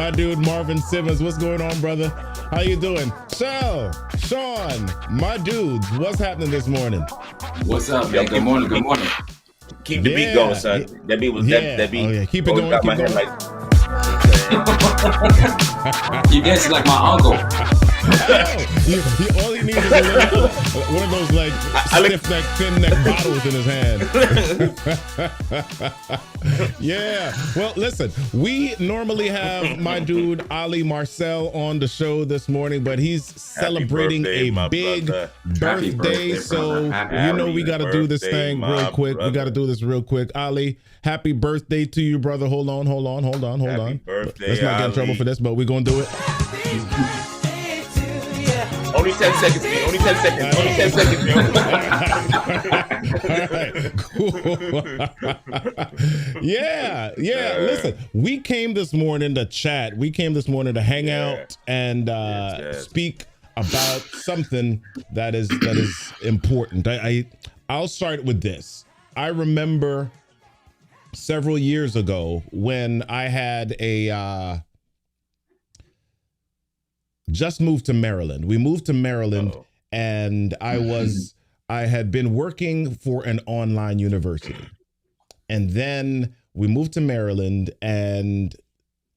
my dude Marvin Simmons. What's going on, brother? How you doing? So, Sean, my dudes, what's happening this morning? What's up, man? Good morning. Good morning. Keep the beat going, son. That beat was that beat. Oh yeah, keep it going. Got Keep my going. head like. You dancing like my uncle. All he needs is a little, one of those like stiff neck, thin neck bottles in his hand. Yeah. Well, listen, we normally have my dude Ali Marcel on the show this morning, but he's celebrating birthday, a big brother. birthday. So brother. you know we got to do this thing real quick. We got to do this real quick. Ali, happy birthday to you, brother. Hold on. Happy birthday, Let's not get in trouble Ali. for this, but we're gonna do it. Only 10 seconds, man. Only 10 seconds. Only 10 seconds, man. All right, cool. Yeah. Listen, we came this morning to chat. We came this morning to hang out and speak about something that is important. I'll start with this. I remember several years ago when I had just moved to Maryland. We moved to Maryland and I had been working for an online university. And then we moved to Maryland and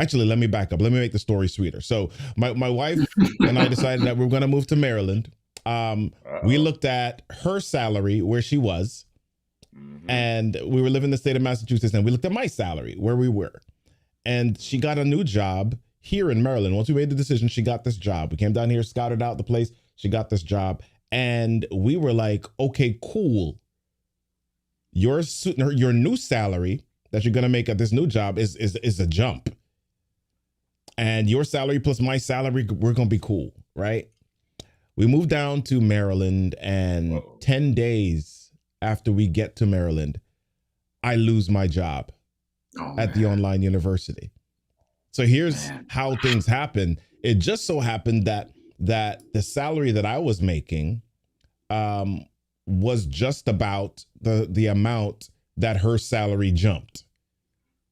actually, let me back up. Let me make the story sweeter. So my wife and I decided that we were going to move to Maryland. We looked at her salary where she was and we were living in the state of Massachusetts and we looked at my salary where we were. And she got a new job here in Maryland. Once we made the decision, she got this job. We came down here, scouted out the place. She got this job. And we were like, okay, cool. Your new salary that you're going to make at this new job is a jump. And your salary plus my salary, we're going to be cool, right? We moved down to Maryland and 10 days after we get to Maryland, I lose my job at the online university. So here's how things happen. It just so happened that the salary that I was making was just about the amount that her salary jumped,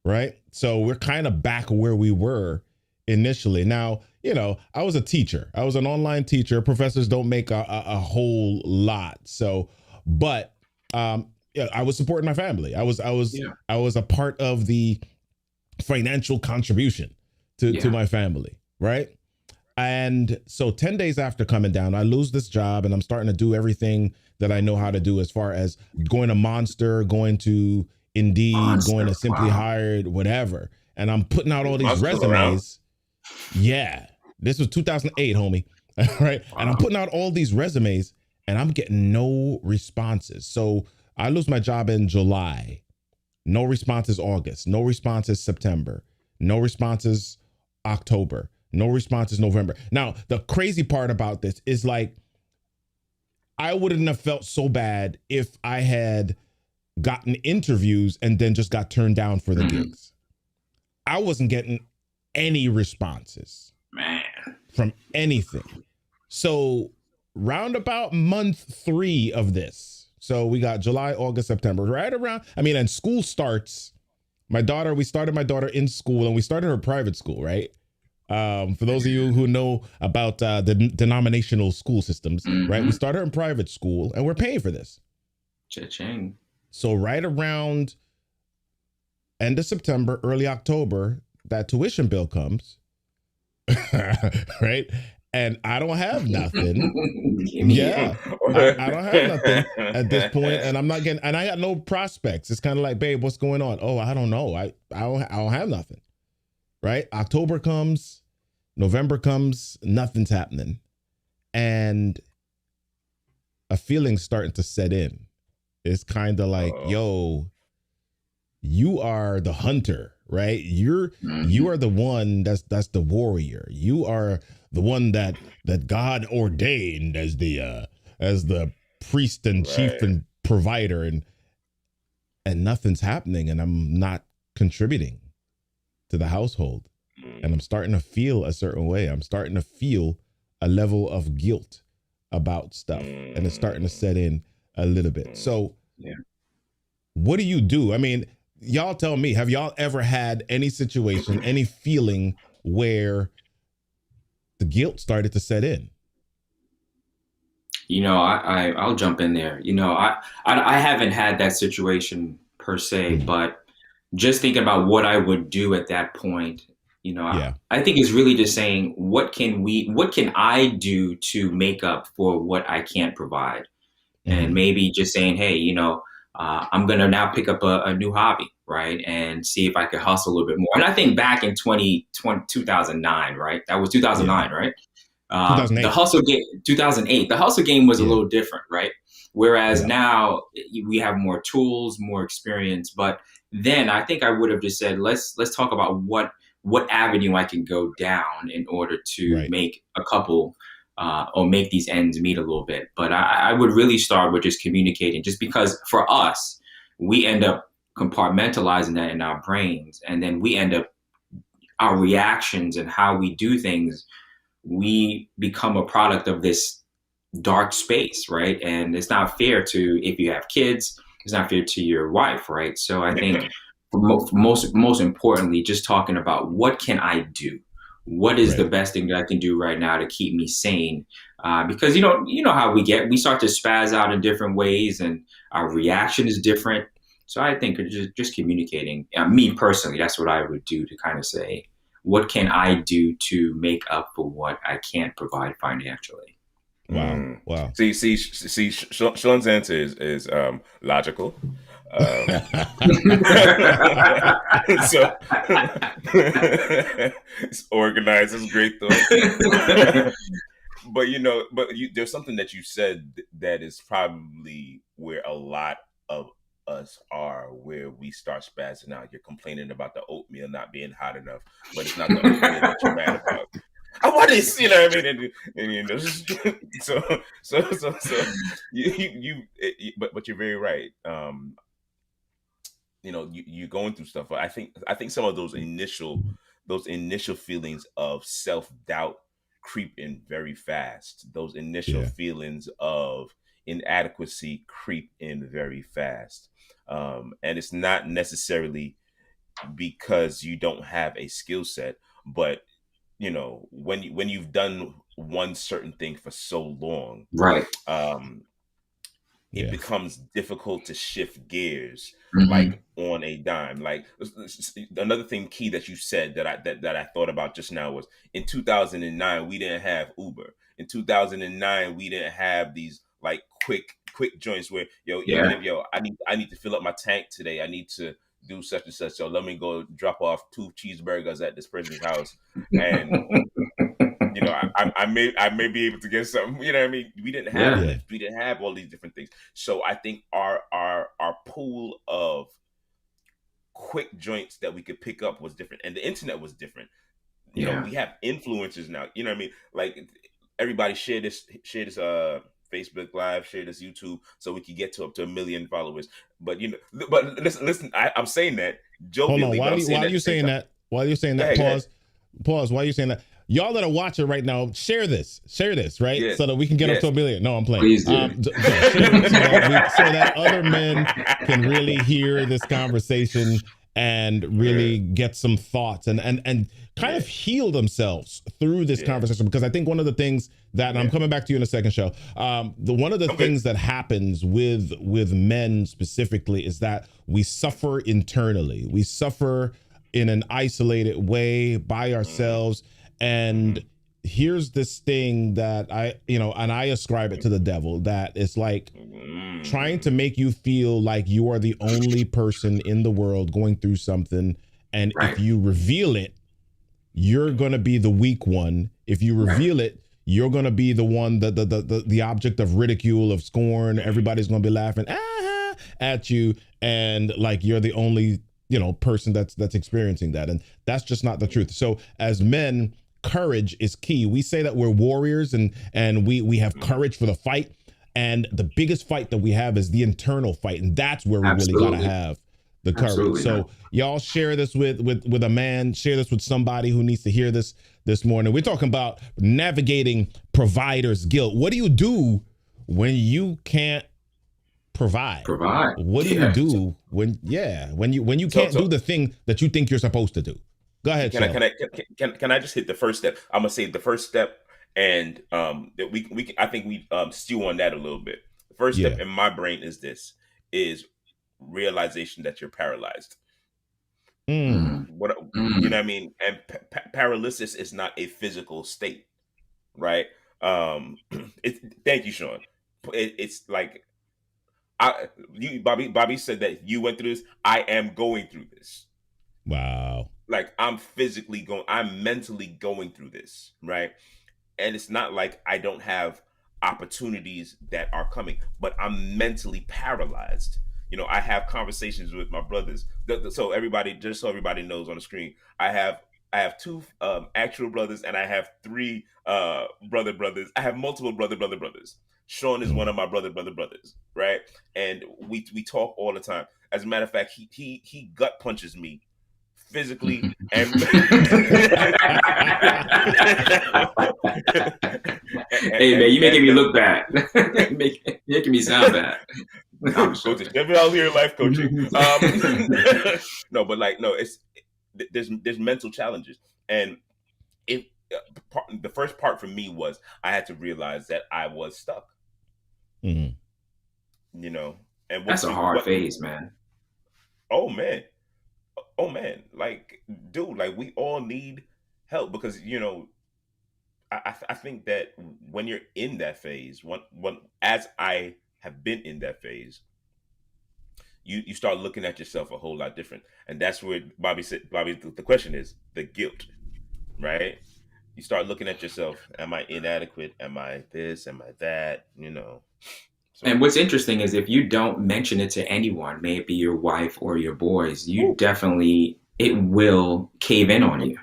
right? So we're kind of back where we were initially. Now, you know, I was a teacher. I was an online teacher. Professors don't make a whole lot. So, but I was supporting my family. I was a part of the financial contribution to my family, right? And so 10 days after coming down, I lose this job and I'm starting to do everything that I know how to do as far as going to Monster, going to Indeed, going to Simply Hired, whatever. And I'm putting out all these resumes. Yeah, this was 2008, homie. Right? And I'm putting out all these resumes and I'm getting no responses. So I lose my job in July. No responses August. No responses September. No responses October. No responses November. Now, the crazy part about this is like, I wouldn't have felt so bad if I had gotten interviews and then just got turned down for the gigs. I wasn't getting any responses from anything. So round about month 3 of this. So we got July, August, September, right around. I mean, and school starts. We started my daughter in school and we started her private school, right? For those of you who know about the denominational school systems, right? We started her in private school and we're paying for this. Cha-ching. So right around end of September, early October, that tuition bill comes, right? And I don't have nothing. Yeah, I don't have nothing at this point, and I'm not getting. And I got no prospects. It's kind of like, babe, what's going on? Oh, I don't know. I don't have nothing. Right? October comes, November comes, nothing's happening, and a feeling's starting to set in. It's kind of like, yo, you are the hunter, right? You are the one that's the warrior. You are the one that God ordained as the priest and chief and provider, and nothing's happening, and I'm not contributing to the household, and I'm starting to feel a certain way. I'm starting to feel a level of guilt about stuff, and it's starting to set in a little bit. So what do you do? I mean, y'all tell me, have y'all ever had any situation, any feeling where the guilt started to set in? I'll jump in there. I haven't had that situation per se, but just thinking about what I would do at that point, I think it's really just saying, what can I do to make up for what I can't provide? And maybe just saying, hey, I'm going to now pick up a new hobby, right? And see if I could hustle a little bit more. And I think back in 2009, right? That was 2009, right? 2008. The hustle game, 2008, the hustle game was a little different, right? Whereas now we have more tools, more experience. But then I think I would have just said, let's talk about what avenue I can go down in order to make a couple or make these ends meet a little bit. But I would really start with just communicating, just because for us, we end up compartmentalizing that in our brains. And then we end up, our reactions and how we do things, we become a product of this dark space, right? And it's not fair if you have kids, it's not fair to your wife, right? So I think most importantly, just talking about what can I do? What is the best thing that I can do right now to keep me sane? Because you know how we start to spaz out in different ways, and our reaction is different. So I think just communicating. Me personally, that's what I would do, to kind of say, what can I do to make up for what I can't provide financially? Wow. Wow. See, Sean's answer is logical. So it's organized. It's great though. But there's something that you said that is probably where a lot of us are, where we start spazzing out. You're complaining about the oatmeal not being hot enough, but it's not the oatmeal that you're mad about. I want this, you know what I mean? And but you're very right. You're going through stuff. I think some of those initial feelings of self-doubt creep in very fast. Those initial feelings of inadequacy creep in very fast. And it's not necessarily because you don't have a skill set, but when you've done one certain thing for so long, right? It becomes difficult to shift gears like on a dime. Like another thing key that you said that I thought about just now was, in 2009 we didn't have Uber. In 2009 we didn't have these like quick joints where I need to fill up my tank today. I need to do such and such. So let me go drop off 2 cheeseburgers at this person's house, and I may be able to get something. You know what I mean? We didn't have all these different things. So I think our pool of quick joints that we could pick up was different, and the internet was different. We have influencers now. You know what I mean? Like everybody share this Facebook Live, share this YouTube, so we could get to up to 1 million followers. But listen, I'm saying that jokingly. Hold on, why are you saying that? Why are you saying that? Pause. Why are you saying that? Y'all that are watching right now, share this, right? Yeah. So that we can get up to 1 million. No, I'm playing. Please do. So that other men can really hear this conversation and really get some thoughts and kind of heal themselves through this conversation. Because I think one of the things that, and I'm coming back to you in a second, show. One of the things that happens with men specifically is that we suffer internally. We suffer in an isolated way by ourselves. And here's this thing that I ascribe it to the devil, that it's like trying to make you feel like you are the only person in the world going through something. And if you reveal it, you're going to be the weak one. If you reveal it, you're going to be the one, the object of ridicule, of scorn. Everybody's going to be laughing at you. And like, you're the only, person that's experiencing that. And that's just not the truth. So as men, courage is key. We say that we're warriors and we have courage for the fight. And the biggest fight that we have is the internal fight. And that's where we really got to have the courage. Absolutely. So y'all share this with a man, share this with somebody who needs to hear this morning. We're talking about navigating provider's guilt. What do you do when you can't provide? What do you do when you can't do the thing that you think you're supposed to do? Go ahead, Can I Sean. can I can I just hit the first step? I'm gonna say the first step, and that I think we stew on that a little bit. The first Yeah. step in my brain is realization that you're paralyzed. What you know what I mean? And paralysis is not a physical state, right? Thank you, Sean. It's like Bobby said that you went through this. I am going through this. Wow. Like I'm mentally going through this, right? And it's not like I don't have opportunities that are coming, but I'm mentally paralyzed. I have conversations with my brothers. So just so everybody knows on the screen, I have two actual brothers, and I have three brothers. I have multiple brothers. Sean is one of my brothers, right? And we talk all the time. As a matter of fact, he gut punches me physically and hey man, you making me look bad. making me sound bad. Coach, never out here life coaching. No, but there's mental challenges, and the first part for me was I had to realize that I was stuck. Mm-hmm. And that's a hard phase, man. Oh man, like, dude, like, we all need help because I think that when you're in that phase, when as I have been in that phase, you start looking at yourself a whole lot different, and that's where Bobby said. The question is the guilt, right? You start looking at yourself. Am I inadequate? Am I this? Am I that? So, and what's interesting is if you don't mention it to anyone, maybe your wife or your boys, it will cave in on you.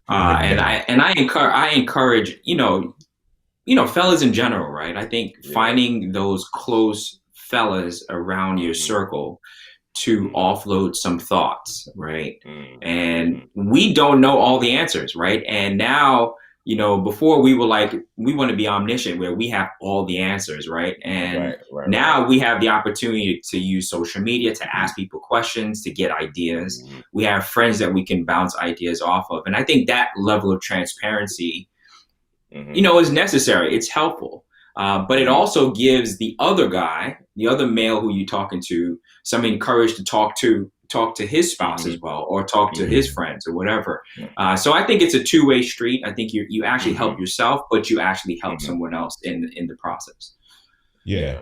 And I encourage, fellas in general, right? I think finding those close fellas around your circle to offload some thoughts, right? And we don't know all the answers, right? And now, before we were like, we want to be omniscient where we have all the answers, right? And now we have the opportunity to use social media to ask people questions, to get ideas. We have friends that we can bounce ideas off of. And I think that level of transparency, is necessary. It's helpful. But it also gives the other guy, the other male who you're talking to, some encouragement to talk to his spouse as well, or talk to his friends or whatever. So I think it's a two-way street. I think you actually help yourself, but you actually help someone else in the process. Yeah.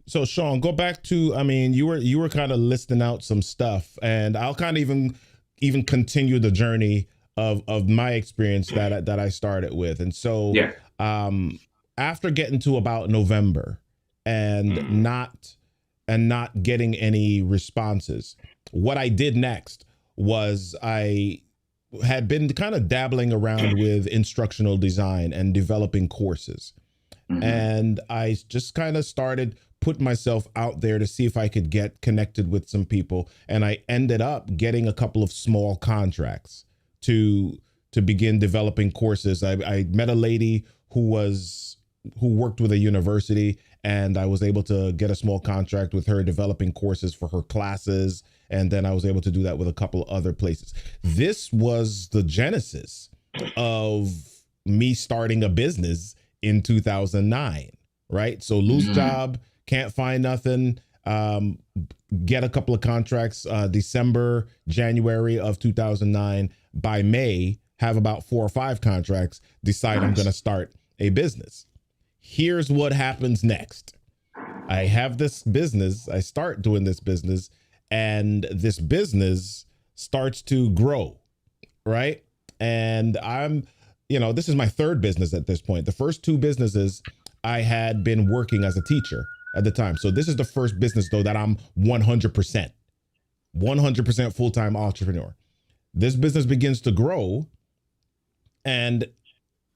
So Sean, go back to, you were kind of listing out some stuff, and I'll kind of even continue the journey of my experience that I started with. And so after getting to about November and not getting any responses, what I did next was I had been kind of dabbling around with instructional design and developing courses. And I just kind of started putting myself out there to see if I could get connected with some people. And I ended up getting a couple of small contracts to begin developing courses. I met a lady who worked with a university, and I was able to get a small contract with her developing courses for her classes. And then I was able to do that with a couple of other places. This was the genesis of me starting a business in 2009, right? So lose job, can't find nothing, get a couple of contracts, December, January of 2009. By May, have about 4 or 5 contracts, decide I'm going to start a business. Here's what happens next. I have this business. I start doing this business, and this business starts to grow, right? And this is my third business at this point. The first 2 businesses, I had been working as a teacher at the time. So this is the first business, though, that I'm 100% full-time entrepreneur. This business begins to grow, and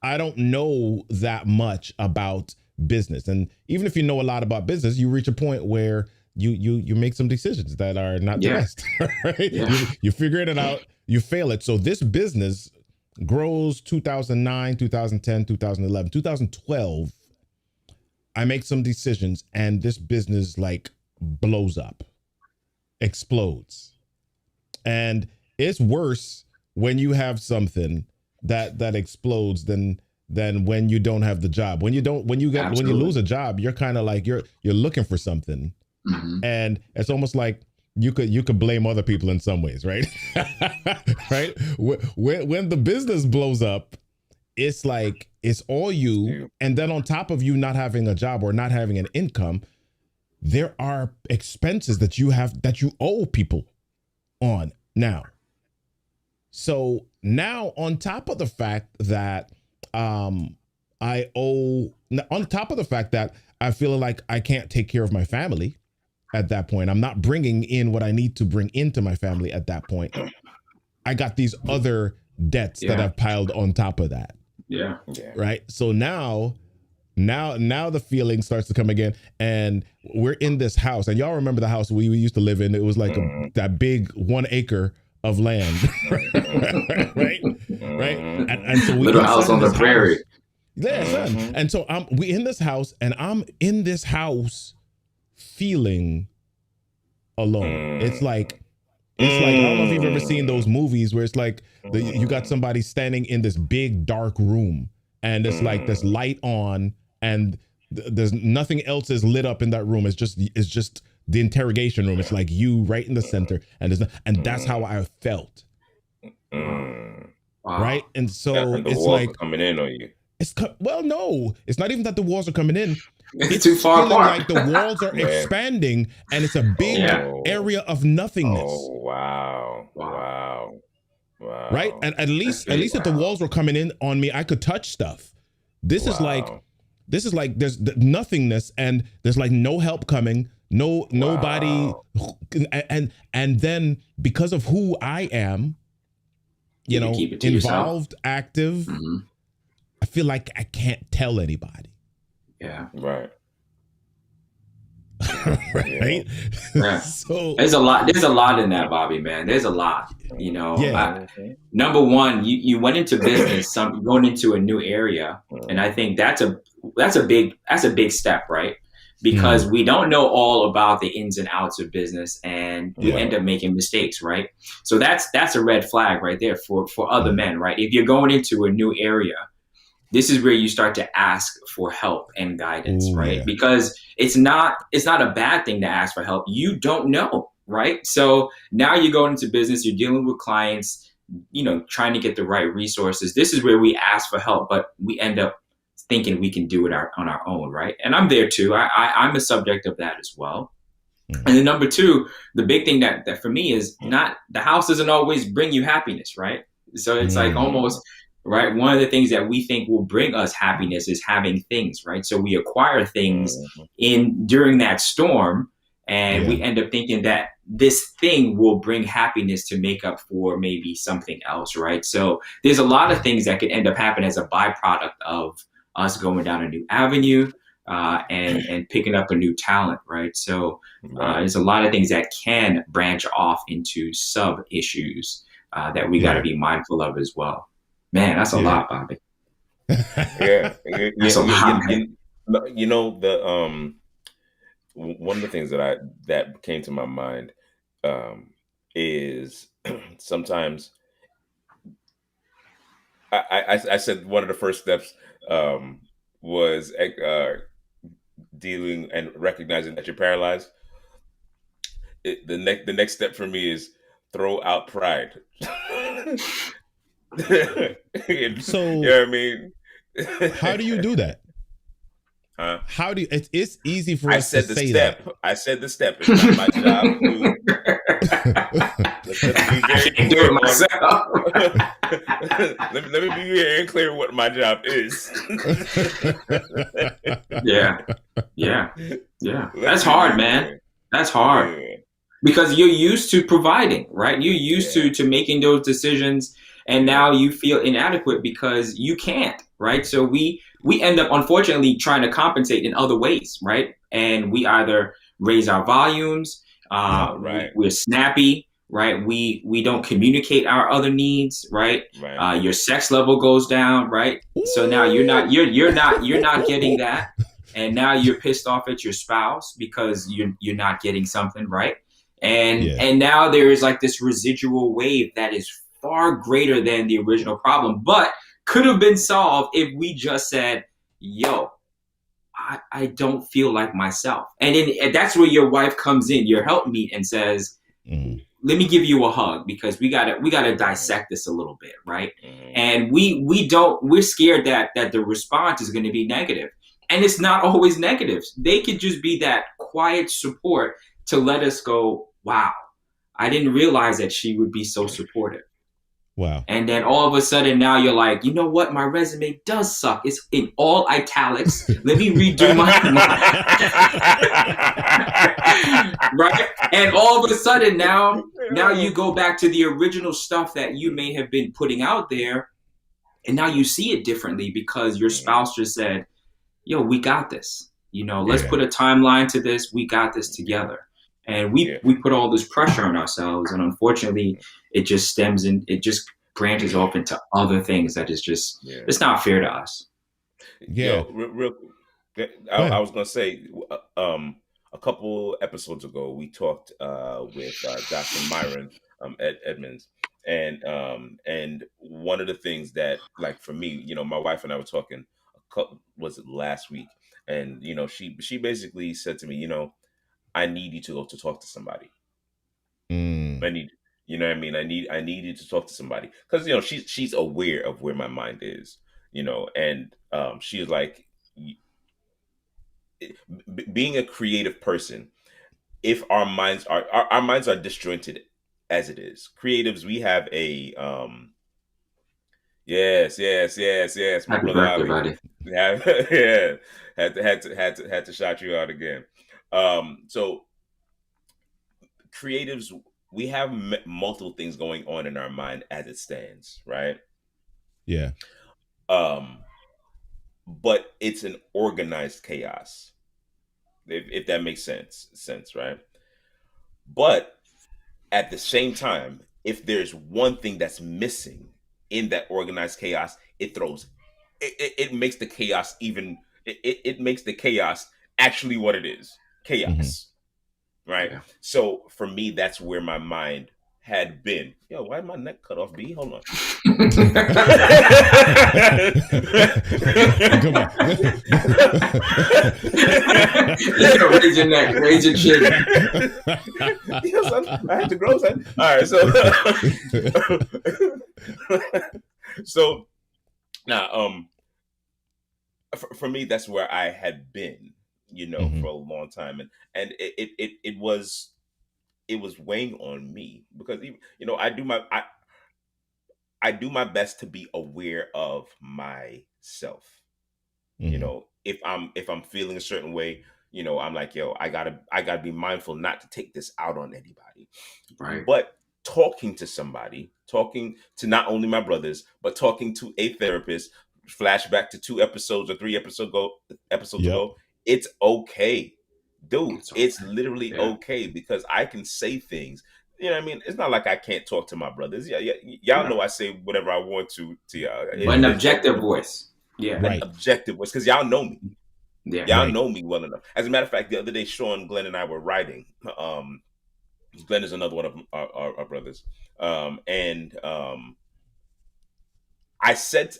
I don't know that much about business. And even if you know a lot about business, you reach a point where you make some decisions that are not the best, right? You figure it out, you fail it. So this business grows 2009, 2010, 2011, 2012. I make some decisions, and this business blows up, explodes. And it's worse when you have something that explodes than when you don't have the job. When you lose a job, you're kind of like you're looking for something, and it's almost like you could blame other people in some ways, right? Right? When the business blows up, it's like it's all you, and then on top of you not having a job or not having an income, there are expenses that you owe people on now. So now, on top of the fact that I feel like I can't take care of my family at that point, I'm not bringing in what I need to bring into my family at that point. I got these other debts that I've piled on top of that. Yeah. Right. So now the feeling starts to come again, and we're in this house, and y'all remember the house we used to live in? It was like that big 1 acre of land, right? And so we little house on the prairie. Yeah, son. And so we in this house, and I'm in this house feeling alone. It's like I don't know if you've ever seen those movies where it's like you got somebody standing in this big dark room, and it's like this light on, and there's nothing else is lit up in that room. It's just the interrogation room. It's like you right in the center, and that's how I felt. Right, and so the it's walls like are coming in on you. No, it's not even that the walls are coming in. It's too far apart. Like the walls are expanding, and it's a big area of nothingness. Oh wow! Right, and at least if the walls were coming in on me, I could touch stuff. This is like there's nothingness, and there's like no help coming. Nobody, and then because of who I am, involved, yourself. Active, I feel like I can't tell anybody. Yeah. Right. Right. Yeah. So there's a lot in that, Bobby, man. There's a lot, number one, you went into business, going into a new area. And I think that's a big step, right? Because we don't know all about the ins and outs of business, and you end up making mistakes, right? So that's a red flag right there for other men, right? If you're going into a new area, this is where you start to ask for help and guidance, right? Because it's not a bad thing to ask for help. You don't know, right? So now you're going into business, you're dealing with clients, trying to get the right resources. This is where we ask for help, but we end up thinking we can do it on our own, right? And I'm there too. I'm a subject of that as well. And then number two, the big thing that for me is not the house doesn't always bring you happiness, right? So it's like almost, right? One of the things that we think will bring us happiness is having things, right? So we acquire things during that storm, and we end up thinking that this thing will bring happiness to make up for maybe something else, right? So there's a lot of things that could end up happening as a byproduct of us going down a new avenue and picking up a new talent, right? So there's a lot of things that can branch off into sub issues that we got to be mindful of as well. Man, that's a lot, Bobby. That's a lot. One of the things that came to my mind is sometimes I said one of the first steps was dealing and recognizing that you're paralyzed. The next step for me is throw out pride. So, you know what I mean? How do you do that? How do you? It's easy for us to say that. I said the step. It's not my job. Do it myself. Let me be very clear what my job is. Yeah. That's hard, man. That's hard. Because you're used to providing, right? You're used to making those decisions, and now you feel inadequate because you can't, right? So we end up, unfortunately, trying to compensate in other ways, right? And we either raise our volumes, we're snappy, right? We don't communicate our other needs, right? Your sex level goes down, right? So now you're not getting that, and now you're pissed off at your spouse because you're not getting something, right? And now there is like this residual wave that is far greater than the original problem, but could have been solved if we just said, yo, I don't feel like myself. And that's where your wife comes in, your helpmeet, and says, let me give you a hug, because we gotta dissect this a little bit, right? And we're scared that the response is going to be negative. And it's not always negative. They could just be that quiet support to let us go, wow, I didn't realize that she would be so supportive. Wow. And then all of a sudden now you're like, you know what? My resume does suck. It's in all italics. Let me redo my right? And all of a sudden now you go back to the original stuff that you may have been putting out there, and now you see it differently because your spouse just said, yo, we got this. Let's put a timeline to this. We got this together. And we put all this pressure on ourselves, and unfortunately, it just branches off into other things that is just it's not fair to us. Yeah, real. I was gonna say, a couple episodes ago, we talked with Dr. Myron Edmonds, and one of the things that, like, for me, my wife and I were talking. Was it last week? And she basically said to me, I need you to go to talk to somebody. I need, what I mean? I need you to talk to somebody, because she's aware of where my mind is, and she's like, being a creative person, if our minds are disjointed as it is, creatives, we have a yes, my Happy brother birthday, buddy. Yeah, had to shout you out again. So creatives, we have multiple things going on in our mind as it stands, right? Yeah. But it's an organized chaos, if that makes sense, right? But at the same time, if there's one thing that's missing in that organized chaos, it makes the chaos it makes the chaos actually what it is, chaos. Right? Yeah. So for me, that's where my mind had been. Yo, why did my neck cut off, B? Hold on. Come on. Raise your neck, raise your chin. Yes, I had to grow, son. All right, so now, for me, that's where I had been, for a long time, and it was weighing on me, because I do my best to be aware of myself. If I'm feeling a certain way, I'm like, yo, I gotta be mindful not to take this out on anybody. Right. But talking to not only my brothers, but talking to a therapist, flashback to 2 episodes or 3 episodes ago, it's okay. Dude, it's literally okay, because I can say things. You know what I mean? It's not like I can't talk to my brothers. Yeah, y'all know I say whatever I want to y'all. But an objective voice. Yeah. Right. An objective voice, because y'all know me. Yeah. Y'all know me well enough. As a matter of fact, the other day, Sean, Glenn, and I were riding. Glenn is another one of our brothers. I said,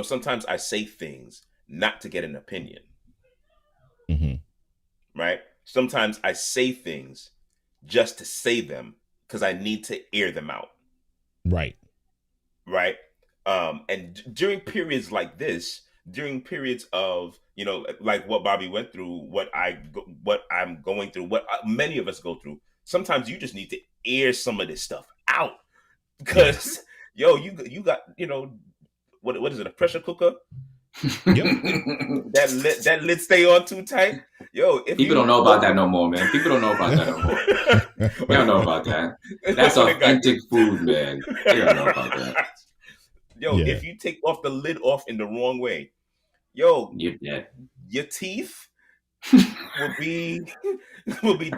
sometimes I say things not to get an opinion. Right? Sometimes I say things just to say them because I need to air them out. Right. And during periods like this, during periods of, like what Bobby went through, what I'm going through, what many of us go through, sometimes you just need to air some of this stuff out, because you got, what is it, a pressure cooker? Yep. that lid stay on too tight. People don't know about that no more, man. People don't know about that no more. They don't know about that. That's authentic food, man. They don't know about that. If you take off the lid off in the wrong way, you're dead. Your teeth will be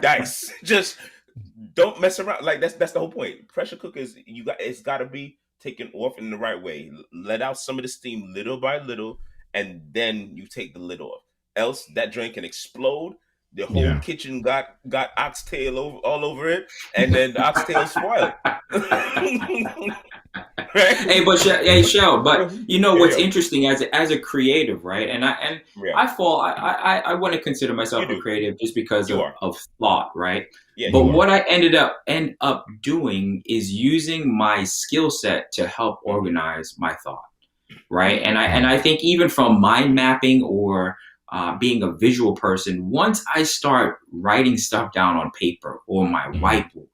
dice. Just don't mess around. Like that's the whole point. Pressure cookers, it's got to be taken off in the right way. Let out some of the steam little by little, and then you take the lid off. Else that joint can explode. The whole kitchen got oxtail all over it, and then the oxtail spoiled. Right? Hey, but Shell, but you know what's interesting as a creative, right? And I want to consider myself a creative just because of thought, right? Yeah, but what I end up doing is using my skill set to help organize my thought, right? And I think even from mind mapping or being a visual person, once I start writing stuff down on paper or my whiteboard,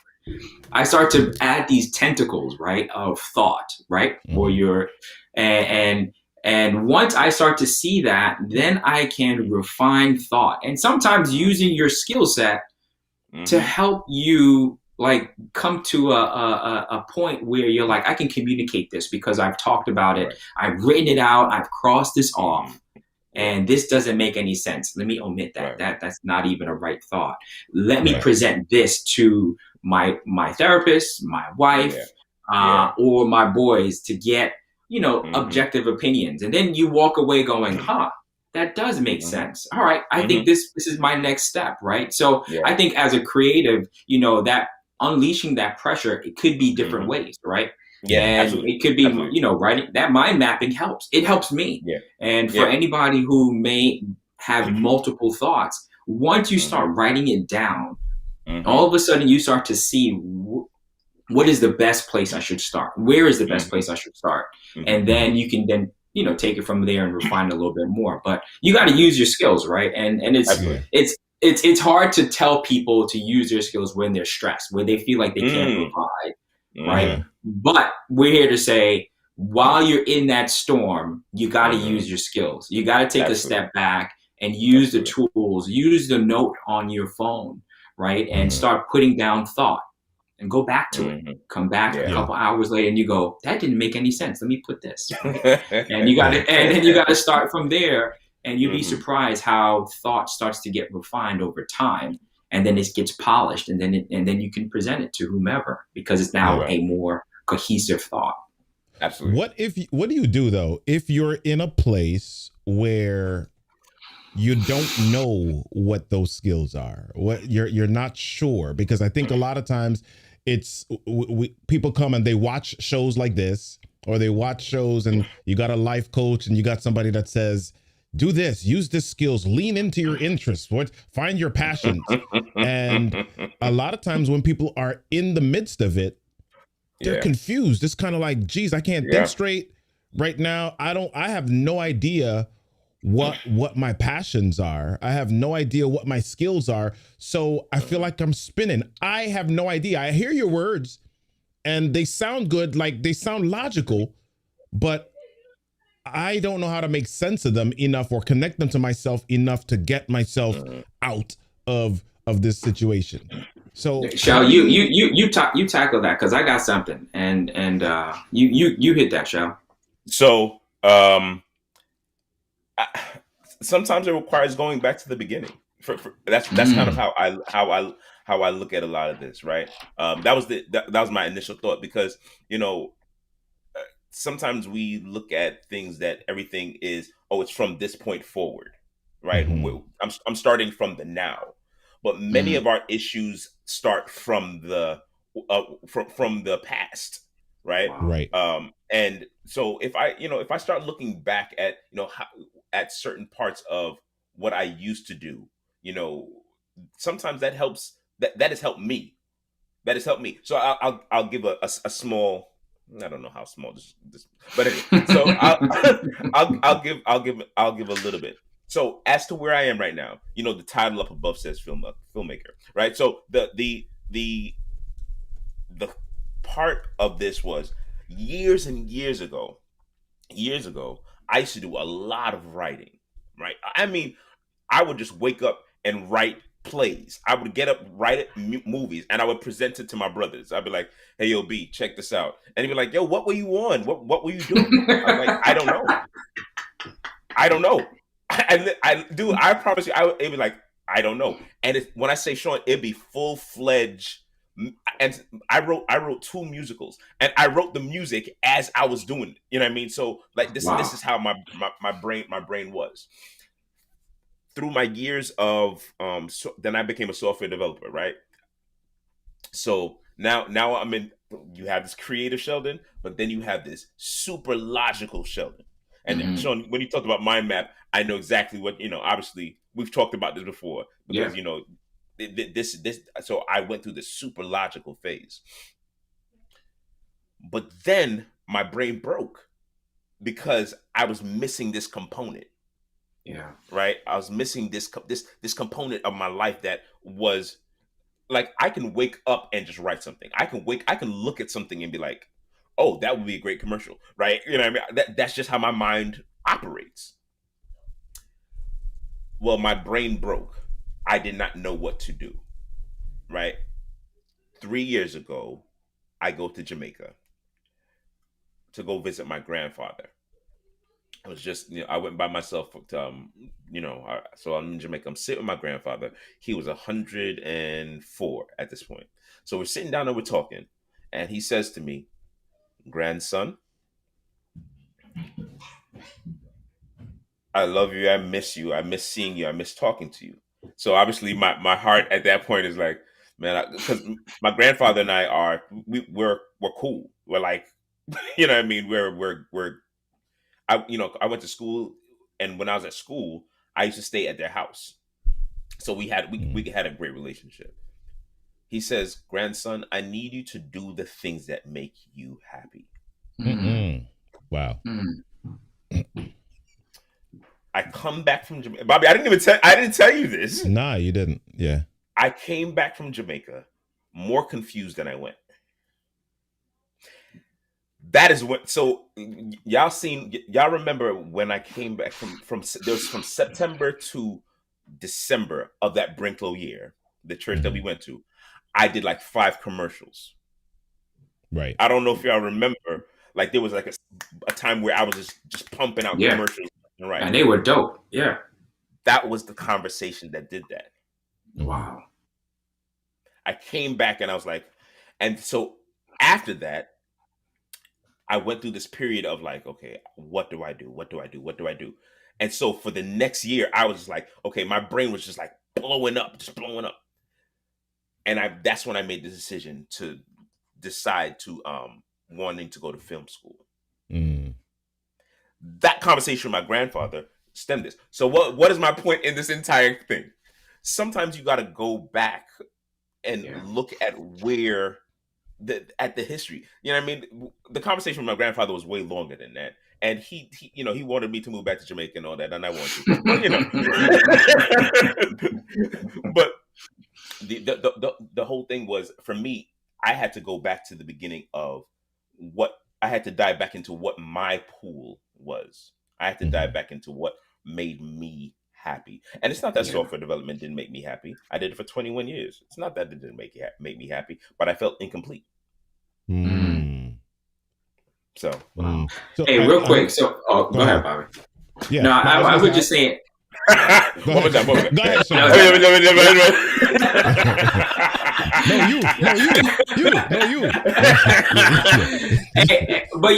I start to add these tentacles, right, of thought, right, or and once I start to see that, then I can refine thought, and sometimes using your skill set to help you like come to a point where you're like, I can communicate this because I've talked about it, I've written it out, I've crossed this off. And this doesn't make any sense. Let me omit that. That's not even a right thought. Let me present this to my therapist, my wife, or my boys to get, objective opinions. And then you walk away going, that does make sense. All right. I think this is my next step. Right. So I think as a creative, that unleashing that pressure, it could be different ways. Right. Yeah, and absolutely. It could be, writing that mind mapping helps. It helps me. Yeah. And for anybody who may have multiple thoughts, once you start writing it down, all of a sudden you start to see what is the best place I should start? Where is the best place I should start? And then you can take it from there and refine it a little bit more. But you got to use your skills, right? And it's hard to tell people to use their skills when they're stressed, when they feel like they can't provide. Right. But we're here to say, while you're in that storm, you got to use your skills. You got to take a step back and use the tools, use the note on your phone, right? And start putting down thought and go back to it. Come back a couple hours later and you go, that didn't make any sense. Let me put this. Right? And you got to, and then you got to start from there, and you'd be surprised how thought starts to get refined over time. And then it gets polished, and then you can present it to whomever because it's now a more cohesive thought. Absolutely. What do you do though if you're in a place where you don't know what those skills are? What you're not sure, because I think a lot of times it's people come and they watch shows like this, or they watch shows and you got a life coach and you got somebody that says, do this, use this skills, lean into your interests, find your passions. And a lot of times when people are in the midst of it, they're confused. It's kind of like, geez, I can't think straight right now. I have no idea what my passions are. I have no idea what my skills are. So I feel like I'm spinning. I have no idea. I hear your words and they sound good, like they sound logical, but I don't know how to make sense of them enough or connect them to myself enough to get myself out of this situation. So Shell, you tackle that, because I got something, and you hit that, Shell. So sometimes it requires going back to the beginning. That's kind of how I look at a lot of this, right? That was my initial thought, because sometimes we look at things that everything is, it's from this point forward, right? I'm starting from the now, but many of our issues start from the past, right? Right. And so if I start looking back at at certain parts of what I used to do, sometimes that helps. That has helped me. That has helped me. So I'll give a small. I don't know how small this, but anyway. So I'll give a little bit. So as to where I am right now, the title up above says filmmaker, right? So the part of this was years and years ago. I used to do a lot of writing, right? I mean, I would just wake up and write plays. I would get up, write movies, and I would present it to my brothers. I'd be like, "Hey, yo, B, check this out," and he'd be like, "Yo, what were you on? What were you doing?" I'm like, "I don't know." I promise you, it'd be like, "I don't know." And when I say Sean, it'd be full-fledged. And I wrote 2 musicals, and I wrote the music as I was doing it. You know what I mean? So like this is how my brain was. through my years of then I became a software developer, right? So now I'm in. You have this creative Sheldon, but then you have this super logical Sheldon. And Sean, when you talked about mind map, I know exactly what, obviously we've talked about this before because this. So I went through this super logical phase, but then my brain broke because I was missing this component. Yeah. Right. I was missing this component of my life that was like, I can wake up and just write something. I can look at something and be like, oh, that would be a great commercial. Right. You know what I mean? That's just how my mind operates. Well, my brain broke. I did not know what to do. Right. 3 years ago, I go to Jamaica to go visit my grandfather. I was just, I went by myself to, so I'm in Jamaica. I'm sitting with my grandfather. He was 104 at this point. So we're sitting down and we're talking. And he says to me, grandson, I love you. I miss you. I miss seeing you. I miss talking to you. So obviously my heart at that point is like, man, because my grandfather and I we're cool. We're like, you know what I mean? I went to school, and when I was at school, I used to stay at their house. So we had a great relationship. He says, grandson, I need you to do the things that make you happy. Mm-hmm. Wow. I come back from Jamaica. Bobby, I didn't tell you this. Nah, you didn't. Yeah. I came back from Jamaica more confused than I went. That is what. So y'all remember when I came back from September to December of that Brinklow year, the church that we went to, I did like 5 commercials. Right. I don't know if y'all remember. Like there was like a time where I was just pumping out commercials. Right. And they were dope. Yeah. That was the conversation that did that. Wow. I came back and I was like, and so after that, I went through this period of like, okay, what do I do? What do I do? What do I do? And so for the next year, I was just like, okay, my brain was just like blowing up. And that's when I made the decision to decide to wanting to go to film school. That conversation with my grandfather stemmed this. So what is my point in this entire thing? Sometimes you got to go back and look at where at the history. You know what I mean? The conversation with my grandfather was way longer than that. And he wanted me to move back to Jamaica and all that, and I wanted to. But the whole thing was, for me, I had to go back to the beginning of what I had to dive back into what my pool was. I had to dive back into what made me happy. And it's not that software development didn't make me happy. I did it for 21 years. It's not that it didn't make me happy, but I felt incomplete. So, hey, real quick. So, go ahead, Bobby. Yeah. No, I would just say. What was that? Go ahead, Sean. Hey, but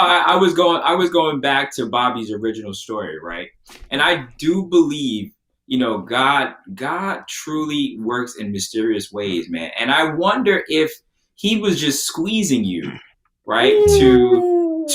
I was going back to Bobby's original story, right? And I do believe, God truly works in mysterious ways, man. And I wonder if he was just squeezing you, right, to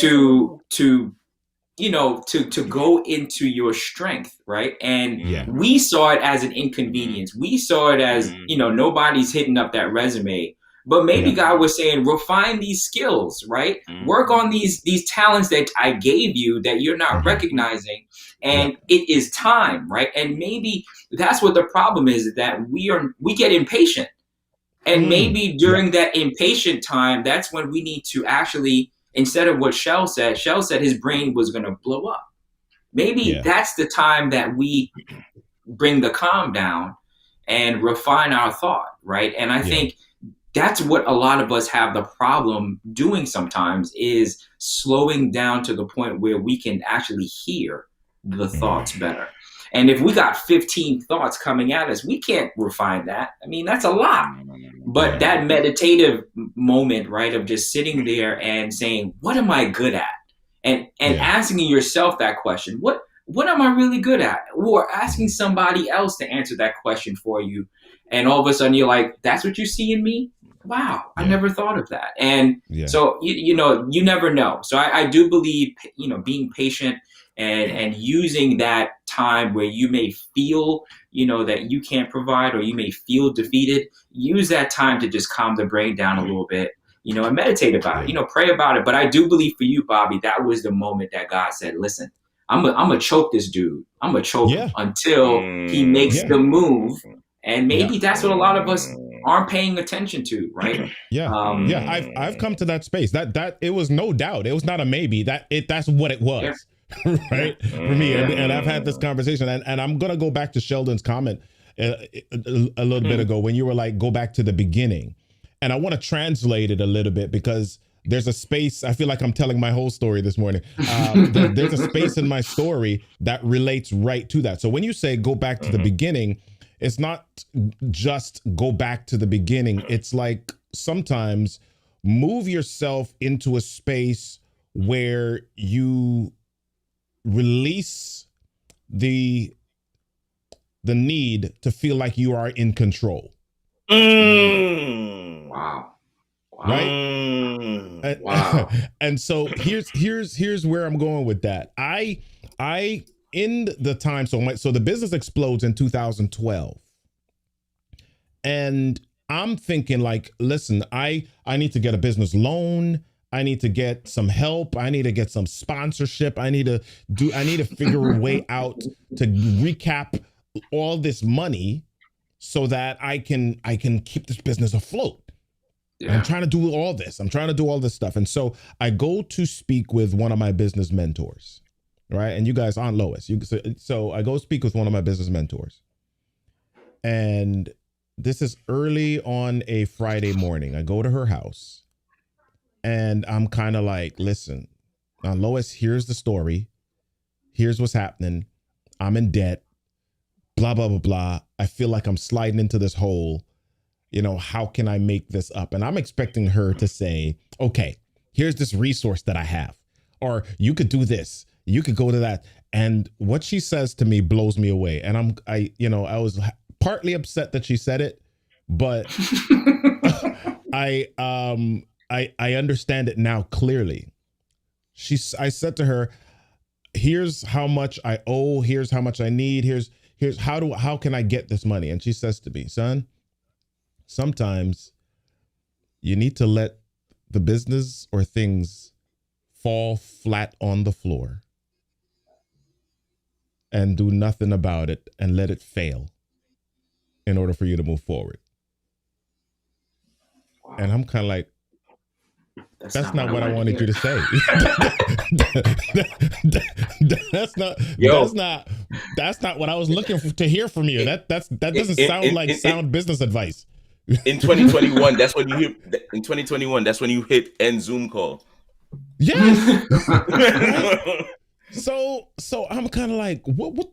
go into your strength, right? And we saw it as an inconvenience. We saw it as, nobody's hitting up that resume. But maybe God was saying, refine these skills, right? Work on these talents that I gave you that you're not recognizing. And it is time, right? And maybe that's what the problem is, that we get impatient. And maybe during that impatient time, that's when we need to actually, instead of what Shell said his brain was going to blow up. Maybe that's the time that we bring the calm down and refine our thought, right? And I think that's what a lot of us have the problem doing sometimes, is slowing down to the point where we can actually hear the thoughts better. And if we got 15 thoughts coming at us, we can't refine that. I mean, that's a lot. But that meditative moment, right, of just sitting there and saying, what am I good at? And asking yourself that question, what what am I really good at? Or asking somebody else to answer that question for you. And all of a sudden you're like, that's what you see in me? Wow, I never thought of that. And so, you know, you never know. So I do believe, you know, being patient and using that time where you may feel, you know, that you can't provide, or you may feel defeated, use that time to just calm the brain down a little bit, you know, and meditate about it, you know, pray about it. But I do believe for you, Bobby, that was the moment that God said, listen, I'm gonna choke this dude. I'm gonna choke him until he makes the move. And maybe that's what a lot of us aren't paying attention to, right? I've come to that space. That it was no doubt. It was not a maybe. That's what it was. Right? For me. And I've had this conversation, and I'm gonna go back to Sheldon's comment a little bit ago when you were like, go back to the beginning. And I want to translate it a little bit, because there's a space. I feel like I'm telling my whole story this morning. There's a space in my story that relates right to that. So when you say go back to the beginning, it's not just go back to the beginning. It's like sometimes move yourself into a space where you release the need to feel like you are in control. Wow. Right? Wow. And so here's where I'm going with that. I in the time, so the business explodes in 2012. And I'm thinking like, listen, I need to get a business loan. I need to get some help. I need to get some sponsorship. I need to figure a way out to recap all this money so that I can keep this business afloat. I'm trying to do all this. I'm trying to do all this stuff. And so I go to speak with one of my business mentors, right? And you guys aren't Lois. So I go speak with one of my business mentors. And this is early on a Friday morning. I go to her house and I'm kind of like, listen, Lois, here's the story. Here's what's happening. I'm in debt, blah, blah, blah, blah. I feel like I'm sliding into this hole. You know, how can I make this up? And I'm expecting her to say, okay, here's this resource that I have, or you could do this, you could go to that. And what she says to me blows me away. And I was partly upset that she said it, but I understand it now clearly. I said to her, here's how much I owe, here's how much I need, here's how can I get this money? And she says to me, son, sometimes you need to let the business or things fall flat on the floor and do nothing about it and let it fail in order for you to move forward. Wow. And I'm kind of like, that's not what I wanted you to say. That's not what I was looking for to hear from you. That doesn't sound like sound business advice. In 2021, that's when you hit end Zoom call. Yes. So I'm kind of like, what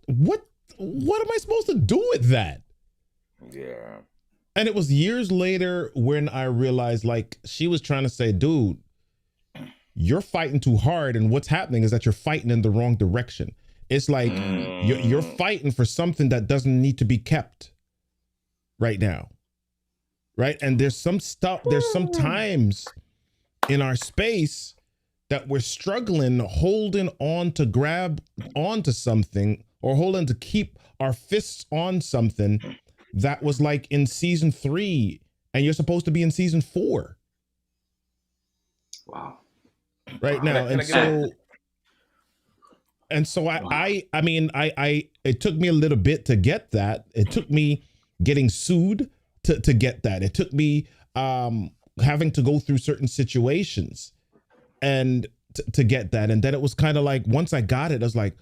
am I supposed to do with that? Yeah. And it was years later when I realized, like, she was trying to say, dude, you're fighting too hard. And what's happening is that you're fighting in the wrong direction. It's like you're fighting for something that doesn't need to be kept right now. Right. And there's some times in our space that we're struggling, holding on to grab onto something, or holding to keep our fists on something that was like in season 3 and you're supposed to be in season 4. Wow. Right now. And so I mean, it took me a little bit to get that. It took me getting sued to get that. It took me having to go through certain situations and to get that. And then it was kind of like, once I got it, I was like,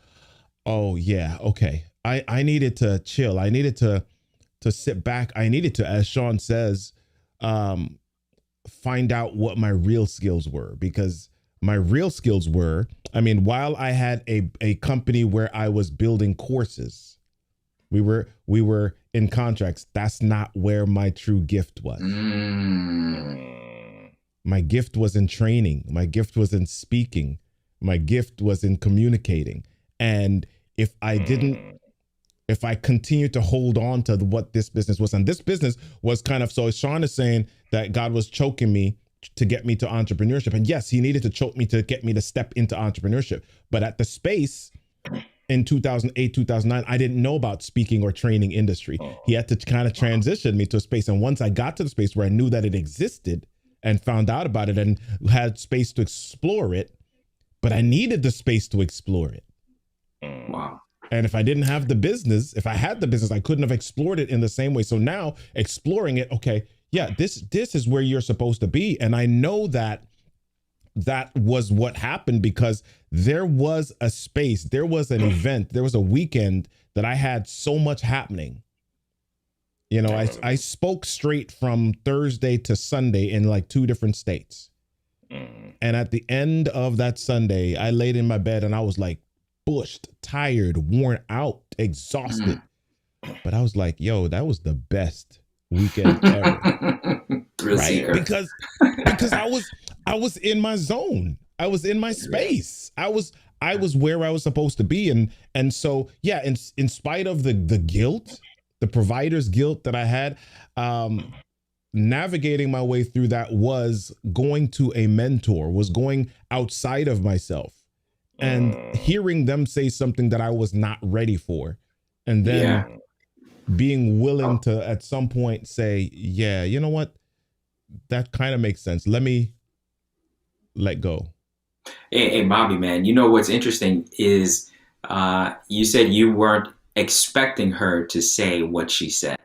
oh yeah, okay. I needed to chill. I needed to sit back. I needed to, as Sean says, find out what my real skills were, because my real skills were, I mean, while I had a company where I was building courses, we were in contracts. That's not where my true gift was. My gift was in training. My gift was in speaking. My gift was in communicating. And if I didn't, if I continued to hold on to what this business was. And this business was kind of, so Sean is saying that God was choking me to get me to entrepreneurship. And yes, he needed to choke me to get me to step into entrepreneurship. But at the space in 2008, 2009, I didn't know about speaking or training industry. He had to kind of transition me to a space. And once I got to the space where I knew that it existed and found out about it and had space to explore it, but I needed the space to explore it. Wow. And if I didn't have the business, if I had the business, I couldn't have explored it in the same way. So now exploring it, okay, yeah, this is where you're supposed to be. And I know that was what happened because there was a space, there was an event, there was a weekend that I had so much happening. You know, I spoke straight from Thursday to Sunday in like 2 different states. And at the end of that Sunday, I laid in my bed and I was like, bushed, tired, worn out, exhausted. But I was like, yo, that was the best weekend ever. Right? Because I was in my zone. I was in my space. I was where I was supposed to be. And so, yeah, in spite of the guilt, the provider's guilt that I had, navigating my way through that was going to a mentor, was going outside of myself. And hearing them say something that I was not ready for, and then being willing to at some point say, yeah, you know what? That kind of makes sense. Let me let go. Hey, Bobby, man, you know what's interesting is you said you weren't expecting her to say what she said.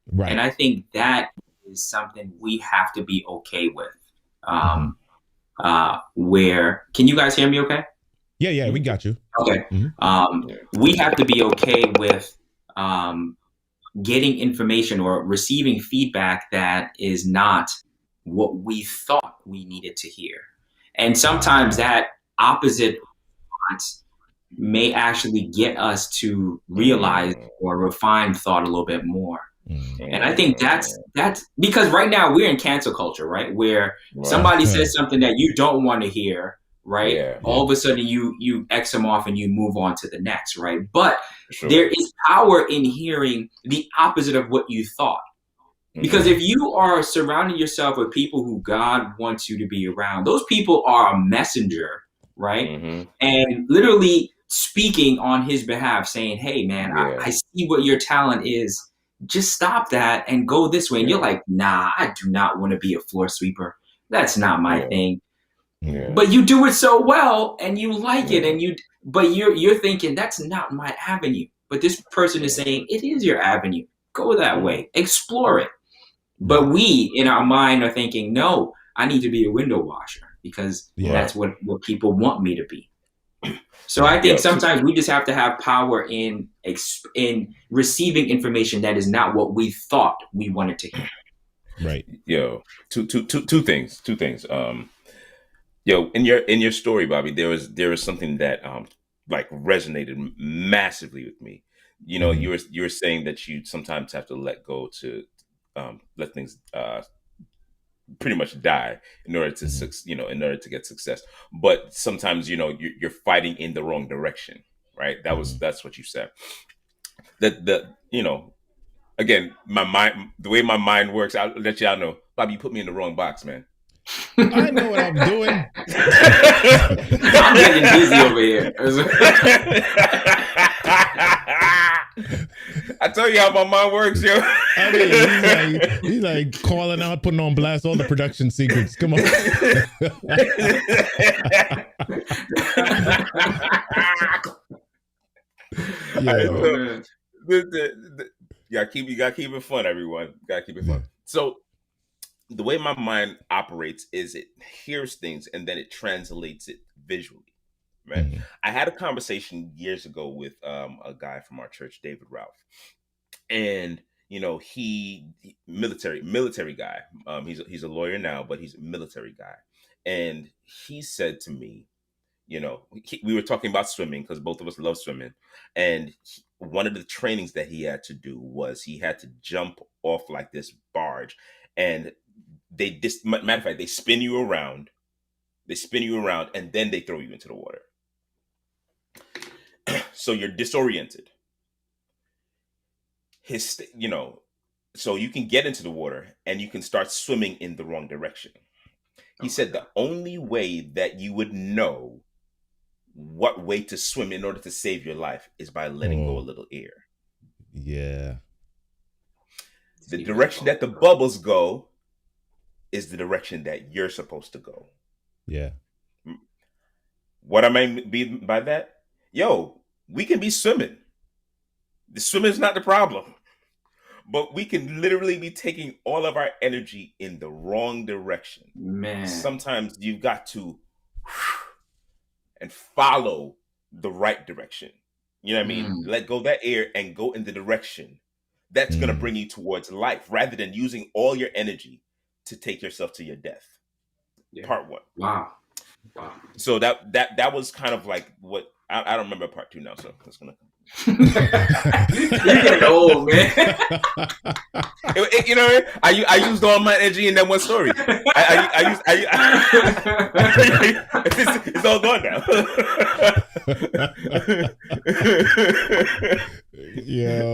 Right. And I think that is something we have to be okay with. Where, can you guys hear me okay? Yeah, we got you. Okay. We have to be okay with getting information or receiving feedback that is not what we thought we needed to hear. And sometimes that opposite response may actually get us to realize or refine thought a little bit more. And I think that's because right now we're in cancel culture, right? Where somebody says something that you don't want to hear, right? All of a sudden you X them off and you move on to the next, right? But there is power in hearing the opposite of what you thought. Because if you are surrounding yourself with people who God wants you to be around, those people are a messenger, right? And literally speaking on his behalf, saying, hey, man, I see what your talent is. Just stop that and go this way. And you're like, nah, I do not want to be a floor sweeper. That's not my thing. But you do it so well and you like it, and you're thinking that's not my avenue. But this person is saying it is your avenue. Go that way. Explore it. But we in our mind are thinking, no, I need to be a window washer because that's what people want me to be. So I think sometimes we just have to have power in receiving information that is not what we thought we wanted to hear. Right. Yo, two things. Yo, in your story, Bobby, there was something that like resonated massively with me. You know, you were saying that you sometimes have to let go to let things pretty much die in order to in order to get success. But sometimes you're fighting in the wrong direction, right? That's what you said. Again, my mind, the way my mind works, I'll let y'all know. Bobby, you put me in the wrong box, man. I know what I'm doing. I'm getting dizzy over here. I tell you how my mind works, yo. I mean, he's like calling out, putting on blast all the production secrets. Come on. You gotta keep it fun, everyone. You gotta keep it fun. So the way my mind operates is it hears things and then it translates it visually. Right. I had a conversation years ago with a guy from our church, David Ralph, and he military guy. He's a lawyer now, but he's a military guy, and he said to me, we were talking about swimming because both of us love swimming, and one of the trainings that he had to do was he had to jump off like this barge, and matter of fact, they spin you around, and then they throw you into the water. So you're disoriented. So you can get into the water and you can start swimming in the wrong direction. He said the only way that you would know what way to swim in order to save your life is by letting go a little air. Yeah. The direction that the bubbles go is the direction that you're supposed to go. Yeah. What I mean by that? Yo, we can be swimming. The swimming is not the problem. But we can literally be taking all of our energy in the wrong direction. Man. Sometimes you've got to and follow the right direction. You know what I mean? Let go of that air and go in the direction that's going to bring you towards life rather than using all your energy to take yourself to your death. Yeah. Part 1. Wow. So that was kind of like what I don't remember part 2 now, so that's gonna You're getting old, man. You know what I mean? I used all my energy in that one story. It's all gone now. Yo,